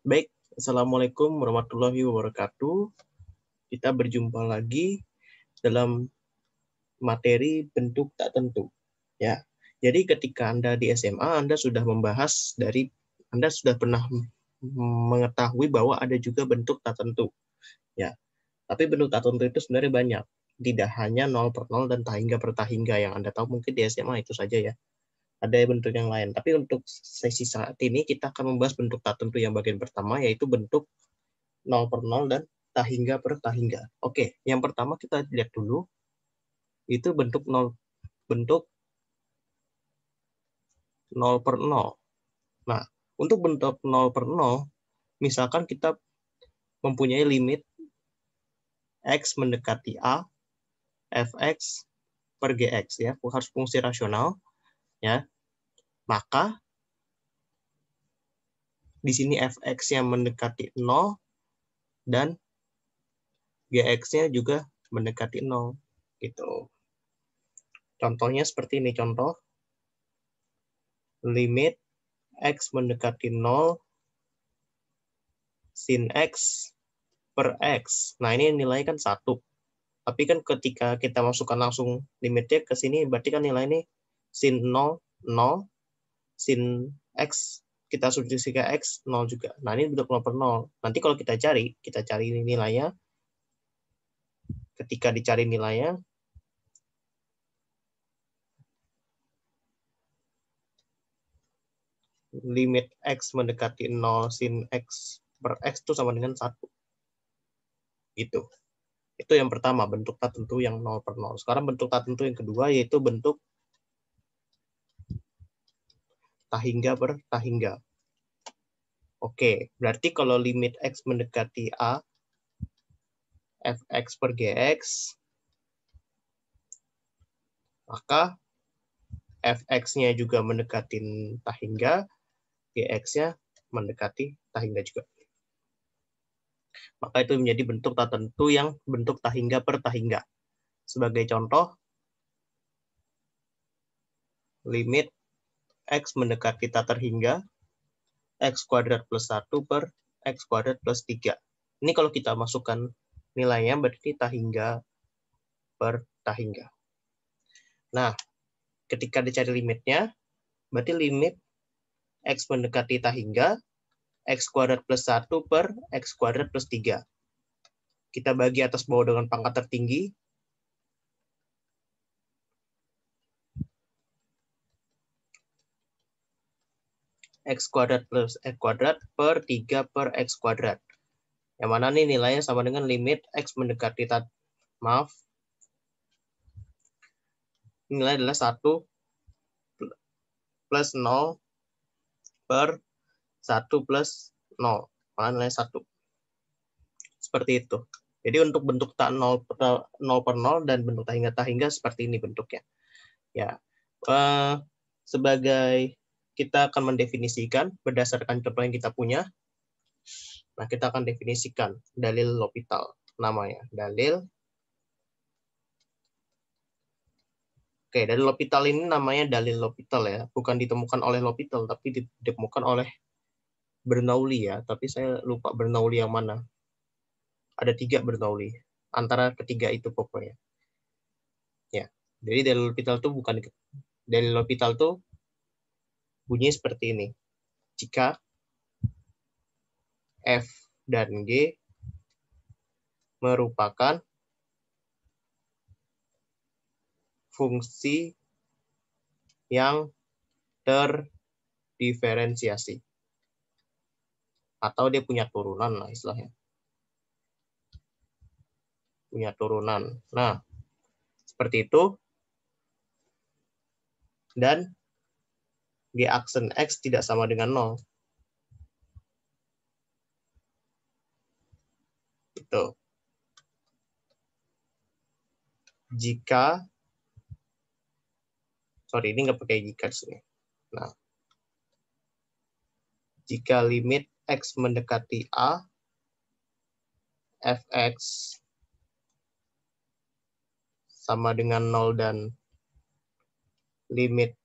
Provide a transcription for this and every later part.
Baik, Assalamualaikum warahmatullahi wabarakatuh. Kita berjumpa lagi dalam materi bentuk tak tentu. Ya, jadi ketika Anda di SMA, Anda sudah Anda sudah pernah mengetahui bahwa ada juga bentuk tak tentu. Ya, tapi bentuk tak tentu itu sebenarnya banyak. Tidak hanya 0 per 0 dan tahingga per tahingga yang Anda tahu mungkin di SMA itu saja ya. Ada bentuk yang lain. Tapi untuk sesi saat ini kita akan membahas bentuk tak tentu yang bagian pertama, yaitu bentuk 0 per 0 dan tahingga per tahingga. Oke, yang pertama kita lihat dulu, itu bentuk 0 per 0. Nah, untuk bentuk 0 per 0, misalkan kita mempunyai limit X mendekati A, Fx per Gx, ya, harus fungsi rasional, ya. Maka di sini Fx-nya mendekati 0 dan Gx-nya juga mendekati 0 gitu. Contohnya seperti ini, contoh limit X mendekati 0 sin X per X. Nah, ini nilainya kan 1. Tapi kan ketika kita masukkan langsung limitnya ke sini, berarti kan nilai ini sin 0, 0, sin X, kita substitusi ke X, 0 juga. Nah, ini bentuk 0 per 0. Nanti kalau kita cari nilainya. Ketika dicari nilainya, limit X mendekati 0 sin X per X itu sama dengan 1. Itu yang pertama, bentuk tak tentu yang 0 per 0. Sekarang bentuk tak tentu yang kedua, yaitu bentuk tahingga per tahingga. Oke, berarti kalau limit X mendekati A, Fx per Gx, maka Fx-nya juga mendekati tahingga, Gx-nya mendekati tahingga juga. Maka itu menjadi bentuk tak tentu yang bentuk tahingga per tahingga. Sebagai contoh, limit X mendekati tak terhingga, X kuadrat plus 1 per X kuadrat plus 3. Ini kalau kita masukkan nilainya berarti tahingga per tahingga. Nah, ketika dicari limitnya, berarti limit X mendekati tahingga, X kuadrat plus 1 per X kuadrat plus 3. Kita bagi atas bawah dengan pangkat tertinggi. X kuadrat plus X kuadrat per 3 per X kuadrat. Yang mana nih nilainya sama dengan limit X mendekati nilai adalah 1 plus 0 per 1 plus 0. Maka nilai 1. Seperti itu. Jadi untuk bentuk tak 0 per 0 dan bentuk tahingga seperti ini bentuknya. Ya. Sebagai kita akan mendefinisikan berdasarkan contoh yang kita punya. Nah, kita akan definisikan dalil L'Hopital namanya. Oke, dalil L'Hopital ini namanya dalil L'Hopital ya. Bukan ditemukan oleh L'Hopital, tapi ditemukan oleh Bernoulli ya. Tapi saya lupa Bernoulli yang mana. Ada 3 Bernoulli. Antara ketiga itu pokoknya. Ya. Jadi dalil L'Hopital itu bukan dalil L'Hopital itu bunyi seperti ini. Jika F dan G merupakan fungsi yang terdiferensiasi. Atau dia punya turunan lah istilahnya. Punya turunan. Nah, seperti itu. Dan G aksen X tidak sama dengan 0. Itu. Jika, sorry ini nggak pakai jika di sini. Nah, jika limit X mendekati A, Fx sama dengan 0 dan limit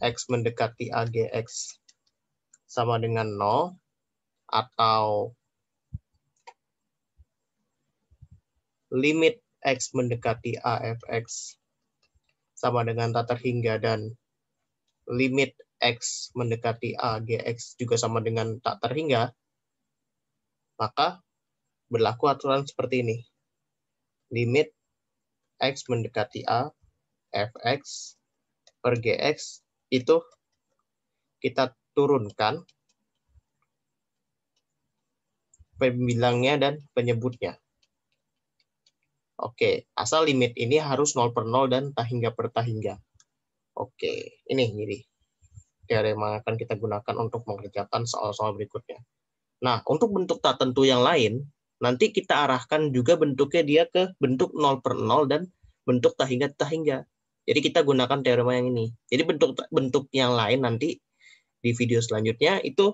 X mendekati A, Gx sama dengan 0, atau limit X mendekati AFX sama dengan tak terhingga dan limit X mendekati AGX juga sama dengan tak terhingga, maka berlaku aturan seperti ini. Limit X mendekati A, Fx per Gx itu kita turunkan pembilangnya dan penyebutnya. Oke, asal limit ini harus 0 per 0 dan tak hingga per tak hingga. Oke, ini teorema yang akan kita gunakan untuk mengerjakan soal-soal berikutnya. Nah, untuk bentuk tak tentu yang lain, nanti kita arahkan juga bentuknya dia ke bentuk 0 per 0 dan bentuk tak hingga. Jadi kita gunakan teorema yang ini. Jadi bentuk yang lain nanti di video selanjutnya itu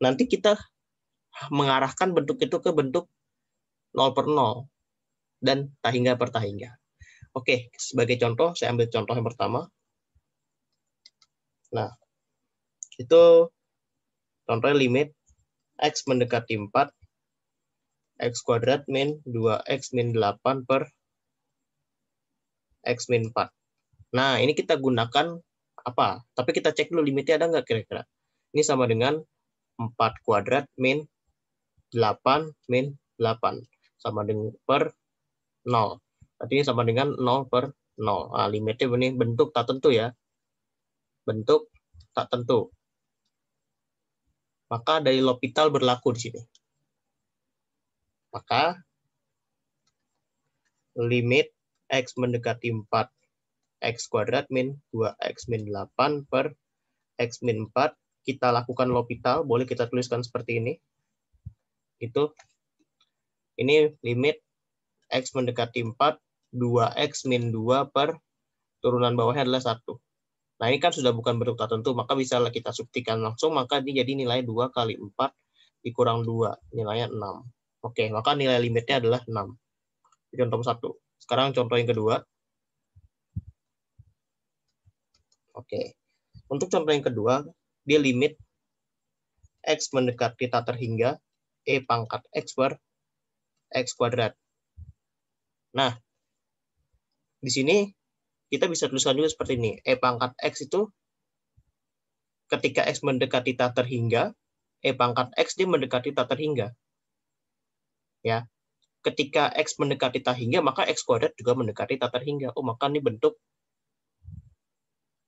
nanti kita mengarahkan bentuk itu ke bentuk 0 per 0 dan tak hingga per tak hingga. Oke, sebagai contoh, saya ambil contoh yang pertama. Nah, itu contohnya limit X mendekati 4, X kuadrat min 2X min 8 per X min 4. Nah, ini kita gunakan apa? Tapi kita cek dulu limitnya ada nggak kira-kira. Ini sama dengan 4 kuadrat min 8 min 8. Sama dengan per 0. Berarti ini sama dengan 0 per 0. Nah, limitnya ini bentuk tak tentu ya. Bentuk tak tentu. Maka dari L'Hopital berlaku di sini. Maka limit X mendekati 4 X kuadrat min 2X min 8 per X min 4. Kita lakukan L'Hopital. Boleh kita tuliskan seperti ini. Ini limit X mendekati 4, 2X min 2 per turunan bawahnya adalah 1. Nah, ini kan sudah bukan bentuk tak tentu, maka bisa kita buktikan langsung, maka ini jadi nilai 2 kali 4 dikurang 2, nilainya 6. Oke, maka nilai limitnya adalah 6. Contoh 1. Sekarang contoh yang kedua. Oke, untuk contoh yang kedua, dia limit X mendekati tak terhingga, E pangkat X per X kuadrat. Nah, di sini kita bisa tuliskan juga seperti ini. E pangkat X itu ketika X mendekati tak terhingga, E pangkat X dia mendekati tak terhingga. Ya. Ketika X mendekati tak hingga, maka X kuadrat juga mendekati tak terhingga. Oh, maka ini bentuk.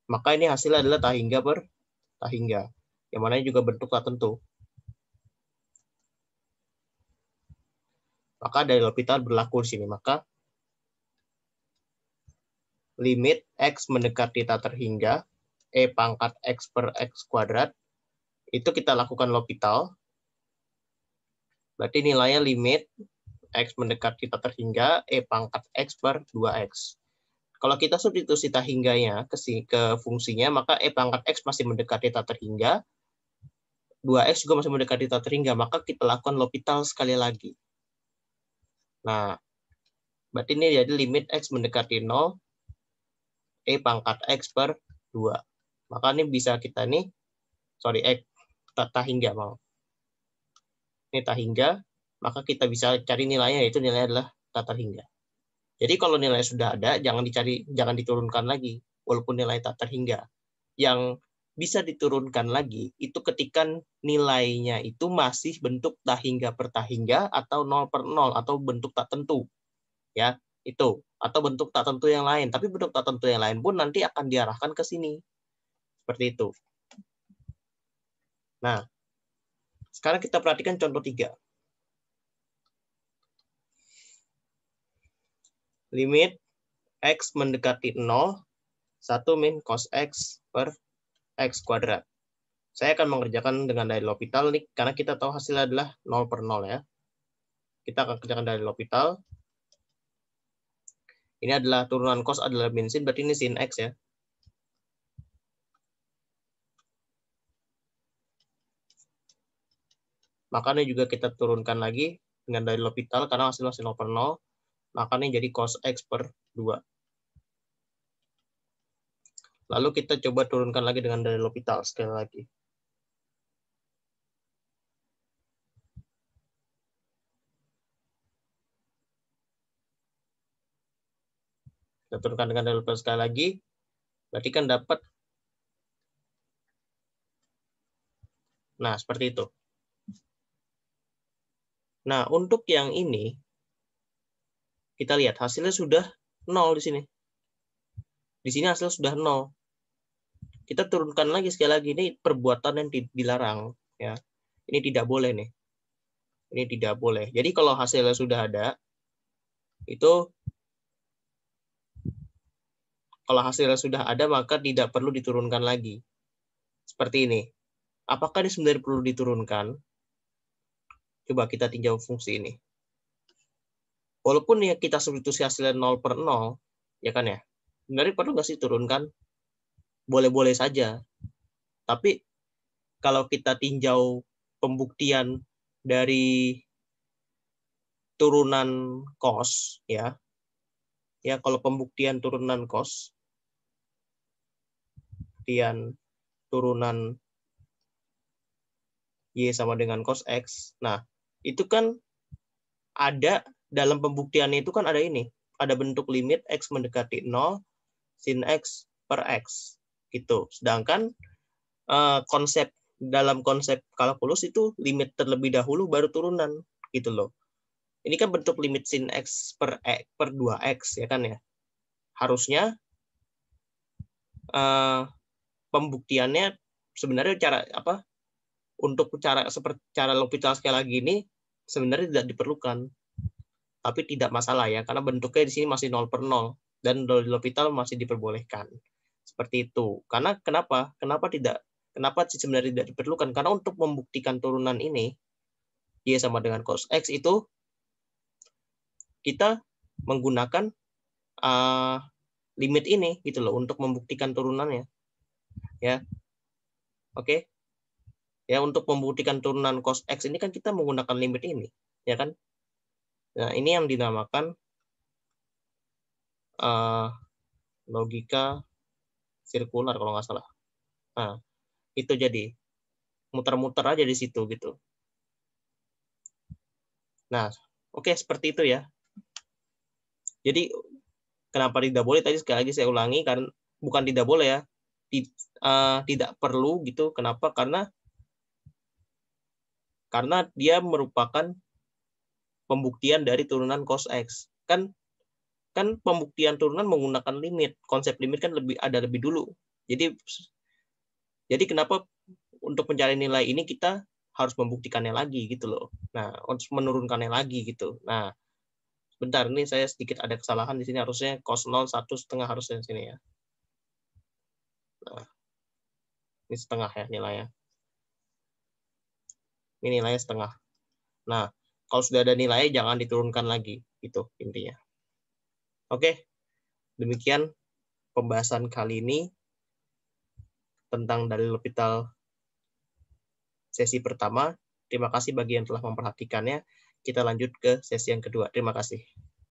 Maka ini hasilnya adalah tak hingga per tak hingga. Yang mana juga bentuk tak tentu. Maka dari L'Hopital berlaku di sini. Maka limit X mendekati tak terhingga, E pangkat X per X kuadrat, itu kita lakukan L'Hopital. Berarti nilainya limit X mendekati tak terhingga, E pangkat X per 2X. Kalau kita substitusi tak hingganya ke fungsinya, maka E pangkat X masih mendekati tak terhingga, 2X juga masih mendekati tak terhingga, maka kita lakukan L'Hopital sekali lagi. Nah, berarti ini jadi limit X mendekati 0, E pangkat X per 2. Maka ini bisa kita nih, X tak hingga mau. Ini tak hingga, maka kita bisa cari nilainya, yaitu nilainya adalah tak terhingga. Jadi kalau nilai sudah ada, jangan diturunkan lagi, walaupun nilai tak terhingga. Yang bisa diturunkan lagi itu ketika nilainya itu masih bentuk tak hingga per tak hingga atau 0 per 0 atau bentuk tak tentu. Ya, itu. Atau bentuk tak tentu yang lain. Tapi bentuk tak tentu yang lain pun nanti akan diarahkan ke sini. Seperti itu. Nah, sekarang kita perhatikan contoh 3. Limit X mendekati 0, 1 min cos X per X kuadrat. Saya akan mengerjakan dengan dari L'Hopital nih, karena kita tahu hasilnya adalah 0 per 0 ya. Kita akan kerjakan dari L'Hopital. Ini adalah turunan cos adalah min sin, berarti ini sin X ya. Makanya juga kita turunkan lagi dengan dari L'Hopital, karena hasilnya 0 per 0. Makanya jadi cos X per 2. Lalu kita coba turunkan lagi dengan dari L'Hopital sekali lagi. Kita turunkan dengan dalil L'Hopital sekali lagi. Berarti kan dapat. Nah, seperti itu. Nah, untuk yang ini, kita lihat hasilnya sudah 0 di sini. Di sini hasil sudah 0. Kita turunkan lagi sekali lagi. Ini perbuatan yang dilarang. Ya. Ini tidak boleh nih. Ini tidak boleh. Jadi kalau hasilnya sudah ada, itu kalau hasilnya sudah ada, maka tidak perlu diturunkan lagi. Seperti ini. Apakah ini sebenarnya perlu diturunkan? Coba kita tinjau fungsi ini. Walaupun ya kita substitusi hasilnya 0/0, ya kan ya? Sebenarnya perlu nggak sih turunkan? Boleh-boleh saja. Tapi kalau kita tinjau pembuktian dari turunan cos, ya kalau pembuktian turunan cos, pembuktian turunan Y sama dengan cos X. Nah, itu kan ada dalam pembuktiannya itu kan ada ini. Ada bentuk limit X mendekati 0, sin X per X. Gitu. Sedangkan dalam konsep kalkulus itu limit terlebih dahulu baru turunan. Gitu loh. Ini kan bentuk limit sin X per 2X, ya kan ya. Harusnya pembuktiannya sebenarnya untuk cara L'Hopital sekali lagi ini sebenarnya tidak diperlukan, tapi tidak masalah ya, karena bentuknya di sini masih 0/0 dan L'Hopital masih diperbolehkan seperti itu. Karena kenapa sebenarnya tidak diperlukan? Karena untuk membuktikan turunan ini Y sama dengan cos X itu kita menggunakan limit ini gitu loh untuk membuktikan turunannya, ya. Oke. Ya, untuk membuktikan turunan cos X ini kan kita menggunakan limit ini, ya kan? Nah, ini yang dinamakan logika sirkular kalau nggak salah. Nah, itu jadi muter-muter aja di situ gitu. Nah, oke, seperti itu ya. Jadi kenapa tidak boleh? Tadi sekali lagi saya ulangi, karena bukan tidak boleh ya, tidak perlu gitu. Kenapa? Karena dia merupakan pembuktian dari turunan cos X. Kan pembuktian turunan menggunakan limit. Konsep limit kan ada lebih dulu. Jadi kenapa untuk mencari nilai ini kita harus membuktikannya lagi gitu loh. Nah, harus menurunkannya lagi gitu. Nah, bentar, ini saya sedikit ada kesalahan di sini, harusnya cos 0 1/2 harusnya di sini ya. Nah, ini setengah ya nilainya. Ini nilainya setengah. Nah, kalau sudah ada nilai jangan diturunkan lagi, itu intinya. Oke, demikian pembahasan kali ini tentang dalil L'Hopital sesi pertama. Terima kasih bagi yang telah memperhatikannya. Kita lanjut ke sesi yang kedua. Terima kasih.